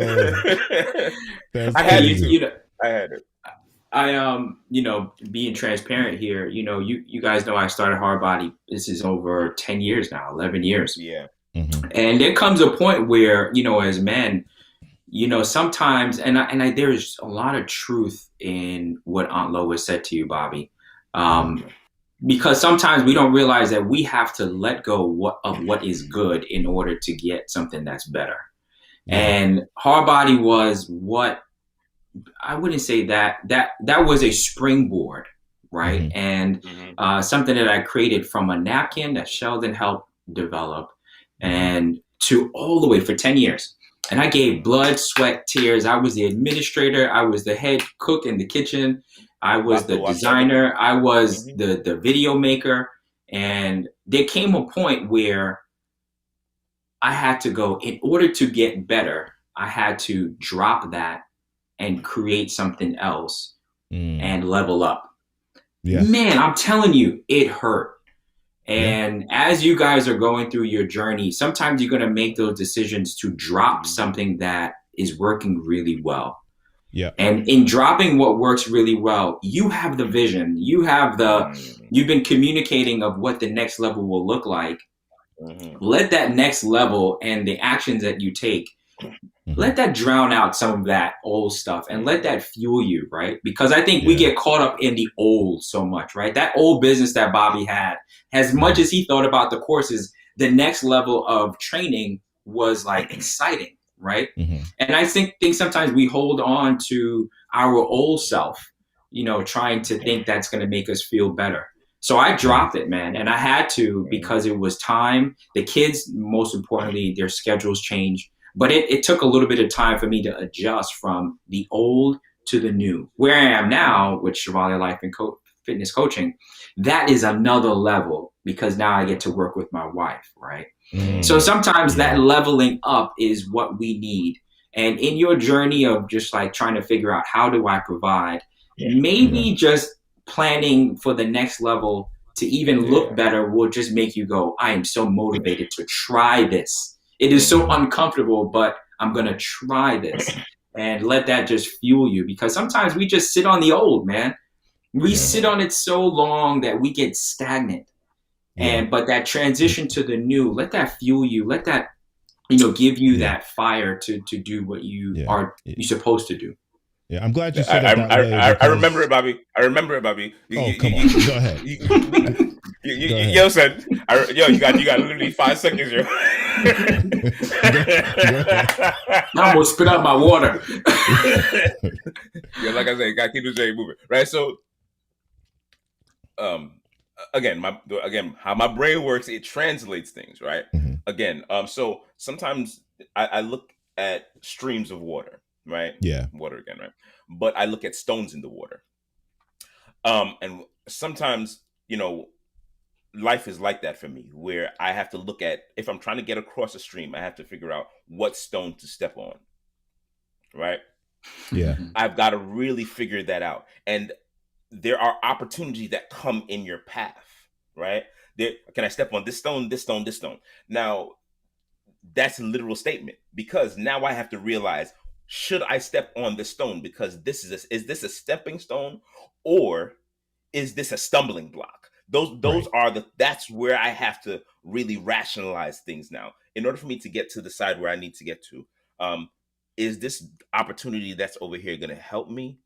I had it. Being transparent here, you guys know I started Hardbody. This is over 10 years now, 11 years. Yeah. Mm-hmm. And there comes a point where, as men, sometimes, and there's a lot of truth in what Aunt Lois said to you, Bobby. Because sometimes we don't realize that we have to let go of what is good in order to get something that's better. Yeah. And Hardbody was what, I wouldn't say that was a springboard, right? Mm-hmm. And something that I created from a napkin that Sheldon helped develop, and to all the way for 10 years. And I gave blood, sweat, tears. I was the administrator. I was the head cook in the kitchen. I was the designer. I was the video maker. And there came a point where I had to go, in order to get better, I had to drop that and create something else and level up. Yeah. Man, I'm telling you, it hurt. And as you guys are going through your journey, sometimes you're going to make those decisions to drop something that is working really well. Yeah. And in dropping what works really well, you have the vision. You've been communicating of what the next level will look like. Mm-hmm. Let that next level and the actions that you take, let that drown out some of that old stuff and let that fuel you, right? Because I think we get caught up in the old so much, right? That old business that Bobby had, as much as he thought about the courses, the next level of training was like exciting, right? Mm-hmm. And I think sometimes we hold on to our old self, trying to think that's going to make us feel better. So I dropped it, man. And I had to, because it was time. The kids, most importantly, their schedules changed. But it took a little bit of time for me to adjust from the old to the new. Where I am now with Chevalier Life and Fitness Coaching, that is another level because now I get to work with my wife, right? So sometimes that leveling up is what we need. And in your journey of just like trying to figure out how do I provide, maybe just planning for the next level to even look better will just make you go, I am so motivated to try this. It is so uncomfortable, but I'm going to try this and let that just fuel you, because sometimes we just sit on the old, man. We sit on it so long that we get stagnant. But that transition to the new, let that fuel you. Let that, give you that fire to do what you're supposed to do. Yeah, I'm glad you said it that way. I remember it, Bobby. Come on. Go ahead. Yo, son. You got literally 5 seconds here. I almost spit out my water. Like I said, you gotta keep the J moving, right? So, again, how my brain works, it translates things, right? Mm-hmm. Again, so sometimes I look at streams of water, right? Yeah, water again, right? But I look at stones in the water, and sometimes, life is like that for me, where I have to look at, if I'm trying to get across a stream, I have to figure out what stone to step on, right? Yeah. I've got to really figure that out. And there are opportunities that come in your path, right? Can I step on this stone, this stone, this stone? Now, that's a literal statement, because now I have to realize, should I step on the stone because is this a stepping stone, or is this a stumbling block? Those are that's where I have to really rationalize things now in order for me to get to the side where I need to get to. Is this opportunity that's over here going to help me,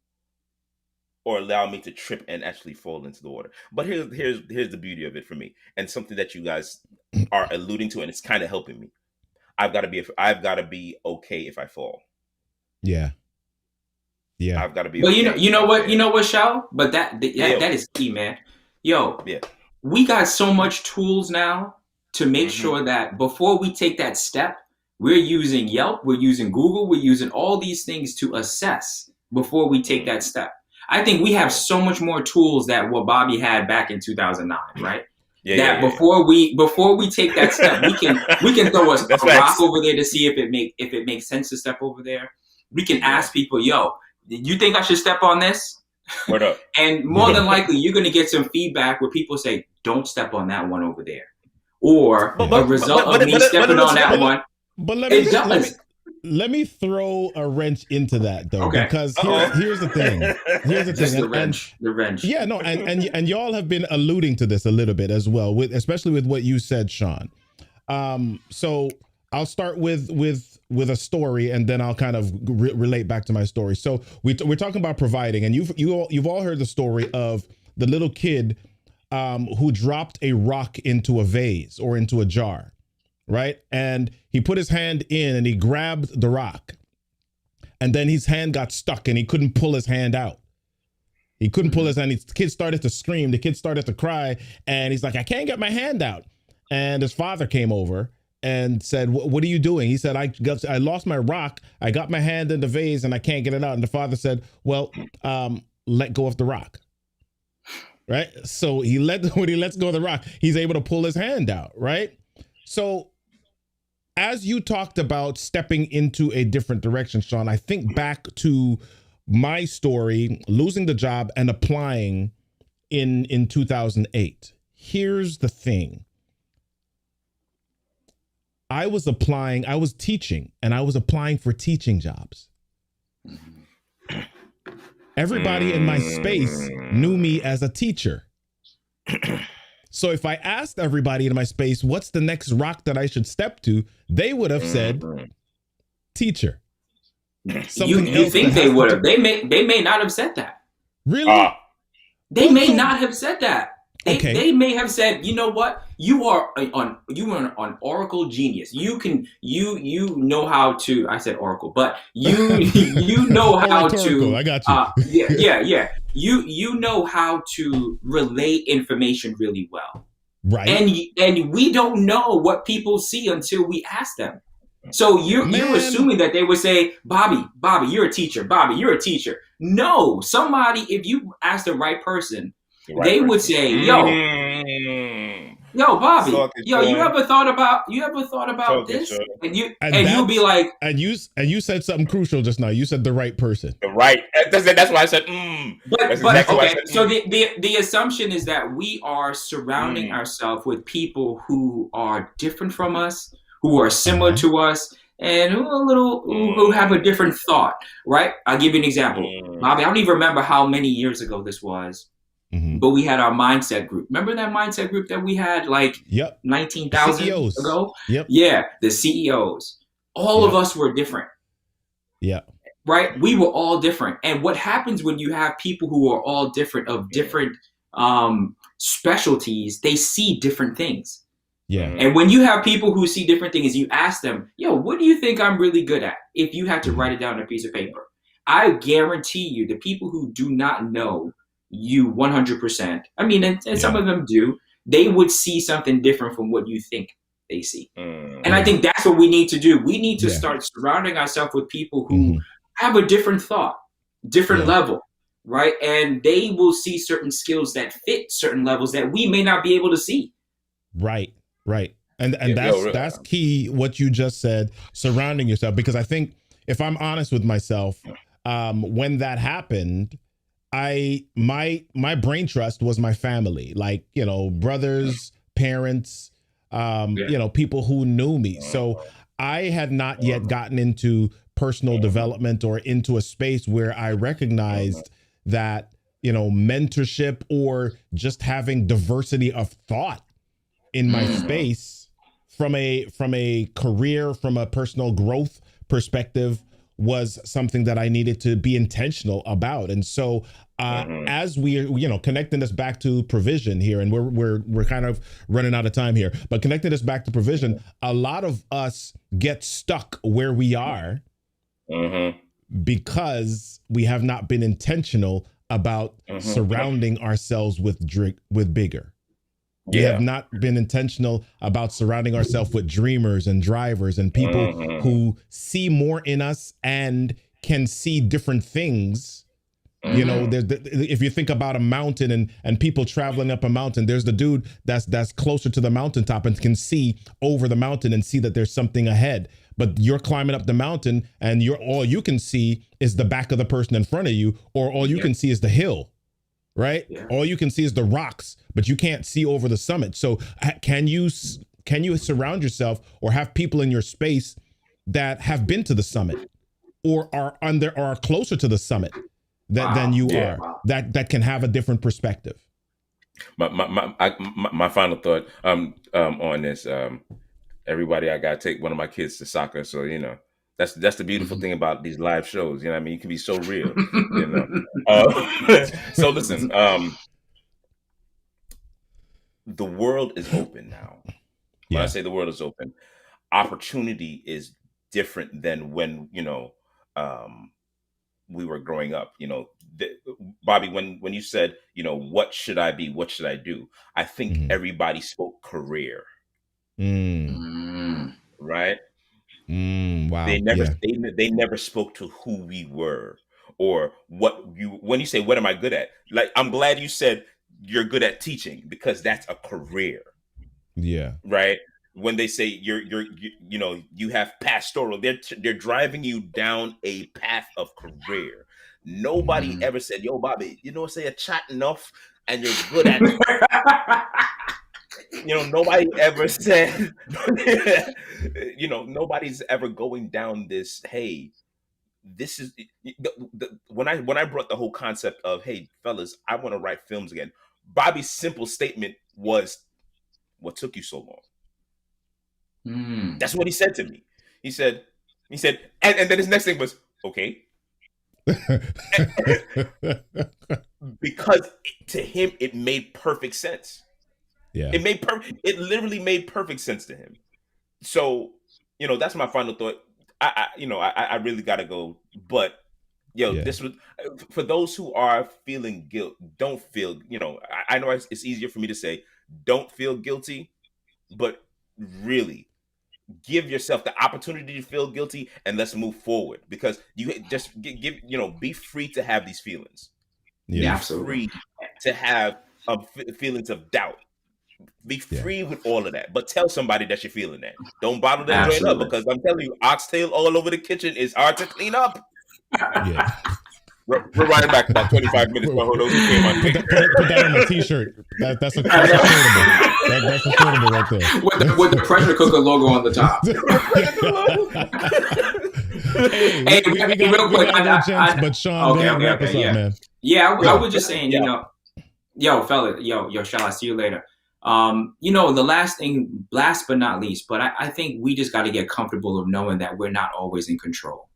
or allow me to trip and actually fall into the water? But here's the beauty of it for me, and something that you guys are alluding to, and it's kind of helping me. I've got to be okay if I fall. Yeah. I've got to be. Well, okay. you know what, Shao? But that is key, man. Yo, we got so much tools now to make sure that before we take that step, we're using Yelp, we're using Google, we're using all these things to assess before we take that step. I think we have so much more tools than what Bobby had back in 2009, right? Before we take that step, we can throw a rock over there to see if it makes sense to step over there. We can ask people, yo, you think I should step on this? What up? And more than likely, you're going to get some feedback where people say, don't step on that one over there. Or a result of me stepping on that one. But let me throw a wrench into that, though, because here's the thing. Just the wrench. Yeah, no, and y'all have been alluding to this a little bit as well, especially with what you said, Sean. So I'll start with a story, and then I'll kind of relate back to my story. So we're talking about providing, and you've all heard the story of the little kid who dropped a rock into a vase or into a jar, right? And he put his hand in and he grabbed the rock, and then his hand got stuck and he couldn't pull his hand out. He couldn't pull his hand. The kid started to scream. The kid started to cry, and he's like, I can't get my hand out. And his father came over and said, what are you doing? He said, I lost my rock. I got my hand in the vase and I can't get it out. And the father said, well, let go of the rock. Right. So when he lets go of the rock, he's able to pull his hand out. Right. So as you talked about stepping into a different direction, Sean, I think back to my story, losing the job and applying in 2008. Here's the thing. I was teaching, and I was applying for teaching jobs. Everybody in my space knew me as a teacher. So if I asked everybody in my space, what's the next rock that I should step to, they would have said teacher. You think they would have? They may not have said that. Really? They may not have said that. They may have said, you know what? You are an Oracle genius. You know how to. I said Oracle, but you know how to. I got you. Yeah. You know how to relay information really well. Right. And we don't know what people see until we ask them. So you're assuming that they would say, Bobby, you're a teacher. Bobby, you're a teacher. No, somebody, if you ask the right person, they would say, yo, Bobby, you ever thought about this? And you'll be like, and you said something crucial just now. You said the right person. The right. That's why I said, So the assumption is that we are surrounding ourselves with people who are different from us, who are similar to us, and who have a different thought, right? I'll give you an example. Bobby, I don't even remember how many years ago this was. But we had our mindset group. Remember that mindset group that we had 19,000 ago? Yep. Yeah, the CEOs. All of us were different. Yeah. Right? We were all different. And what happens when you have people who are all different of different specialties, they see different things. Yeah. And when you have people who see different things, you ask them, yo, what do you think I'm really good at? If you had to write it down on a piece of paper, I guarantee you the people who do not know you 100%. I mean, and some of them do. They would see something different from what you think they see. And I think that's what we need to do. We need to start surrounding ourselves with people who have a different thought, different level, right? And they will see certain skills that fit certain levels that we may not be able to see. Right. And that's key, what you just said, surrounding yourself. Because I think if I'm honest with myself, when that happened, my brain trust was my family, brothers, parents, people who knew me. So I had not yet gotten into personal development or into a space where I recognized that, mentorship or just having diversity of thought in my space from a career, from a personal growth perspective was something that I needed to be intentional about. And so as we're, connecting us back to provision here, and we're kind of running out of time here, but connecting us back to provision, a lot of us get stuck where we are because we have not been intentional about surrounding ourselves with bigger. We have not been intentional about surrounding ourselves with dreamers and drivers and people who see more in us and can see different things. If you think about a mountain and people traveling up a mountain, there's the dude that's closer to the mountaintop and can see over the mountain and see that there's something ahead. But you're climbing up the mountain and all you can see is the back of the person in front of you, or all you can see is the hill. Right? Yeah. All you can see is the rocks, but you can't see over the summit. So can you surround yourself or have people in your space that have been to the summit or are closer to the summit than you are, that can have a different perspective? My final thought on this, everybody, I gotta take one of my kids to soccer, so that's the beautiful thing about these live shows. You know what I mean? You can be so real. So listen, the world is open now. When I say the world is open, opportunity is different than when we were growing up. Bobby, when you said, what should I be? What should I do? I think everybody spoke career. Right? Wow. They never spoke to who we were or when you say, what am I good at? Like, I'm glad you said you're good at teaching, because that's a career. Yeah. Right. When they say you have pastoral, they're driving you down a path of career. Nobody ever said, yo, Bobby, say a chat enough and you're good at it. Nobody ever said, nobody's ever going down this, hey, this is when I brought the whole concept of, hey, fellas, I want to write films again. Bobby's simple statement was, what took you so long? That's what he said to me. He said, and then his next thing was, okay. Because to him, it made perfect sense. Yeah, it literally made perfect sense to him. So, that's my final thought. I really gotta go. But this was for those who are feeling guilt. Don't feel, I know it's easier for me to say, don't feel guilty, but really give yourself the opportunity to feel guilty and let's move forward, because you just be free to have these feelings. Yeah, absolutely. Free to have feelings of doubt. Be free with all of that, but tell somebody that you're feeling that. Don't bottle that joint up, because I'm telling you, oxtail all over the kitchen is hard to clean up. Yeah. We're riding back about 25 minutes for those who came on. Put that on a t-shirt. That's affordable. That's affordable right there. With the pressure cooker logo on the top. Hey, we got real quick. But Sean, wrap us up, man. Yeah, I was just saying, yo, fella, yo, shall I see you later? The last but not least, but I think we just got to get comfortable of knowing that we're not always in control.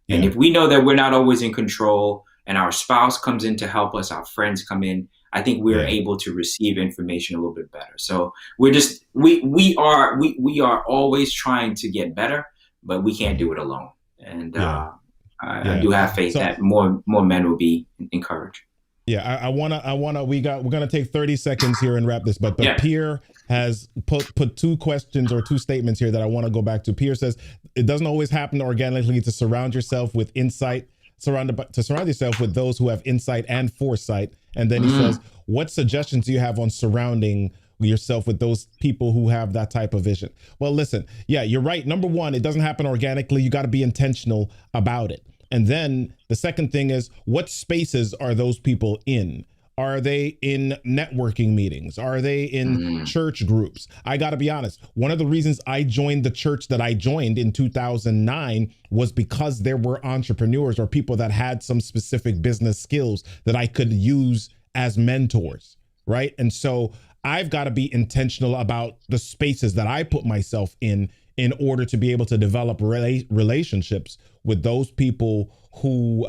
Yeah. And if we know that we're not always in control and our spouse comes in to help us, our friends come in, I think we're able to receive information a little bit better. So we're just, we are always trying to get better, but we can't do it alone. And I do have faith that more men will be encouraged. Yeah, we're gonna take 30 seconds here and wrap this, but Pierre has put two questions or two statements here that I want to go back to. Pierre says it doesn't always happen organically to surround yourself with insight, surround yourself with those who have insight and foresight. And then he says, what suggestions do you have on surrounding yourself with those people who have that type of vision? Well, listen, you're right. Number one, it doesn't happen organically. You got to be intentional about it. And then the second thing is, what spaces are those people in? Are they in networking meetings? Are they in church groups? I got to be honest. One of the reasons I joined the church that I joined in 2009 was because there were entrepreneurs or people that had some specific business skills that I could use as mentors, right? And so I've got to be intentional about the spaces that I put myself in order to be able to develop relationships with those people who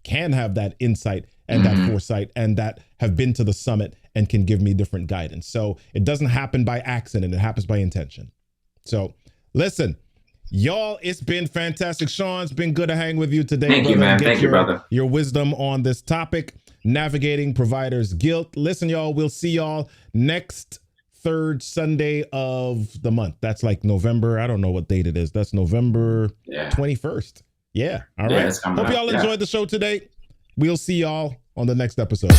can have that insight and that foresight and that have been to the summit and can give me different guidance. So it doesn't happen by accident. It happens by intention. So listen, y'all, it's been fantastic. Sean, it's been good to hang with you today. Thank you, man. Thank you, brother. Your wisdom on this topic, navigating providers' guilt. Listen, y'all, we'll see y'all next third Sunday of the month. That's like November. I don't know what date it is. That's November 21st. Yeah. All right. Hope y'all enjoyed the show today. We'll see y'all on the next episode.